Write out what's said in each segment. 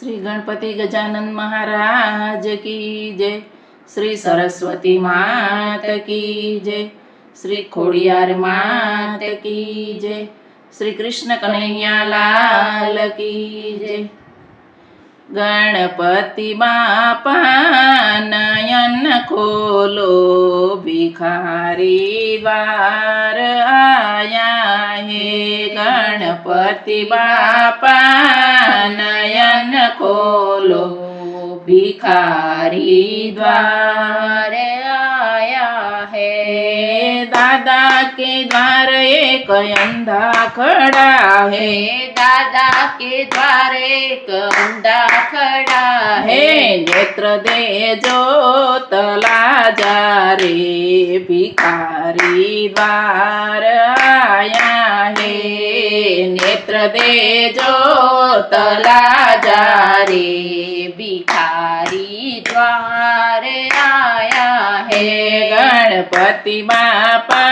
श्री गणपति गजानन महाराज की जय। श्री सरस्वती मात की जय। श्री खोड़ियार मात की जय। श्री कृष्ण कन्हैया लाल की जय। गणपति बापा नयन खोलो, भिखारी द्वार आया है। गणपति बापा नयन खोलो, भिखारी द्वार आया है। दादा के द्वार एक अंधा खड़ा है। दादा के द्वार एक अंधा खड़ा है। नेत्र दे जो तला जा रे, भिखारी द्वार आया है। नेत्र दे जो तला जा रे, भिखारी द्वार आया है। गणपति बापा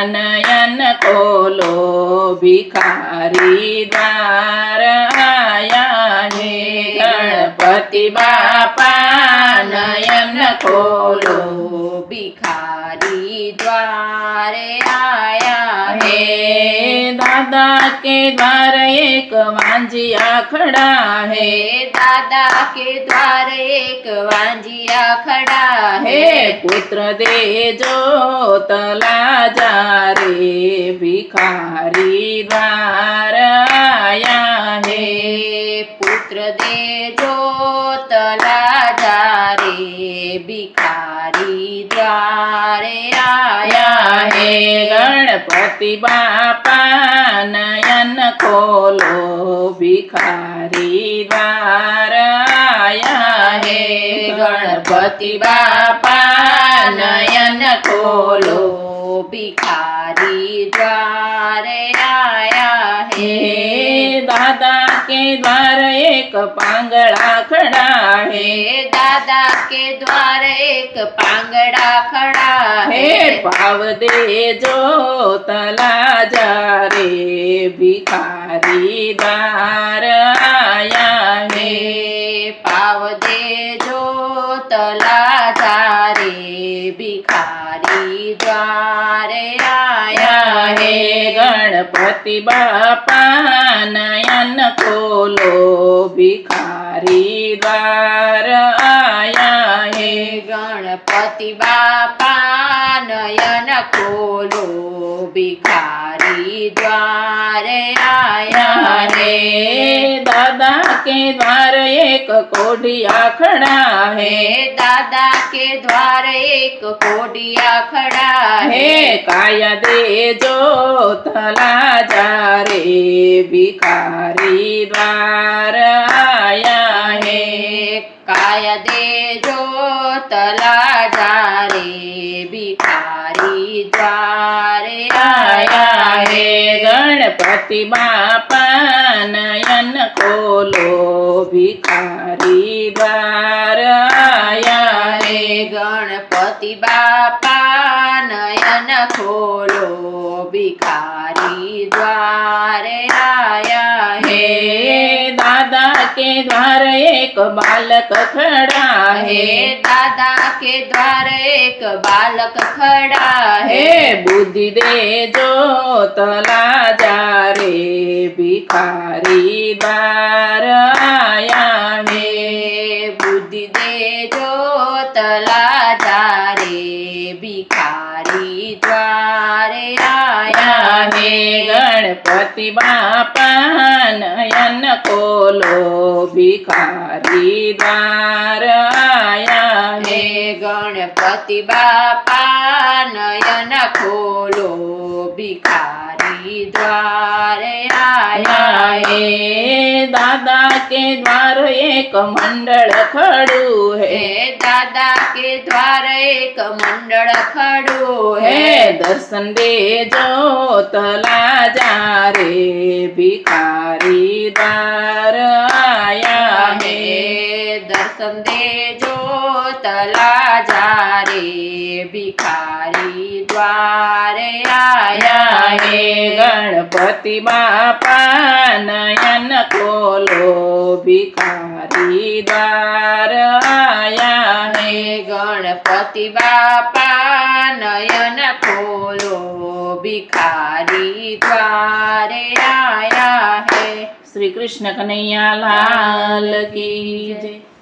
नयन खोलो, भिखारी द्वार आया है। गणपति बापा नयन खोलो, भिखारी द्वार आया है। दादा के द्वार एक वांझिया खड़ा है। दादा के द्वार एक वांझिया खड़ा है। पुत्र दे जो तला जा रे, भिखारी द्वार आया है। पुत्र दे जो तला जा रे, भिखारी द्वार आया है। गणपति बापा नयन खोलो, भिखारी द्वार आया है। गणपति बापा नयन खोलो, भिखारी द्वार आया है। दादा के द्वार एक पांगड़ा खड़ा है। दादा के द्वार एक पांगड़ा खड़ा है। पाव दे जो तला जा रे, भिखारी द्वार आया है। पाव दे जो तला जा रे, भिखारी द्वार आया है। गणपति बापा नयन खोलो, भिखारी द्वार आया है। गणपति बापा नयन खोलो, भिखारी द्वार आया है। दादा के द्वार एक कोढ़िया खड़ा है। दादा के द्वार एक कोढ़िया खड़ा है। काया दे जो तला जा रे, भिखारी द्वार आया है। काया दे जो तला जा रे, भिखारी द्वार आया है। गणपति बापा नयन खोलो, भिखारी द्वार आया है। गणपति बापा नयन खोलो, भिखारी द्वार आया है। दादा के द्वार एक बालक खड़ा है। दादा के द्वार एक बालक खड़ा है। बुद्धि दे जो तला जा रे, भिखारी द्वार आया है। बुद्धि दे जो तला जा रे, भिखारी द्वार आया है। गणपति बापा नयन खोलो, भिखारी द्वार आया है। गणपति बापा नयन खोलो, भिखारी द्वार आया है। दादा के द्वार एक मंडल खड़ू है। दादा के द्वार एक मंडल खड़ू है। दर्शन दे जो तला जा रे, भिखारी द्वार आया है। दर्शन दे जो तला जा रे, भिखारी द्वार द्वारे आया आया है है। गणपति बापा नयन खोलो भिखारी द्वार आया है हे गणपति बापा नयन खोलो भिखारी द्वारे आया है। श्री कृष्ण कन्हैया लाल की जय।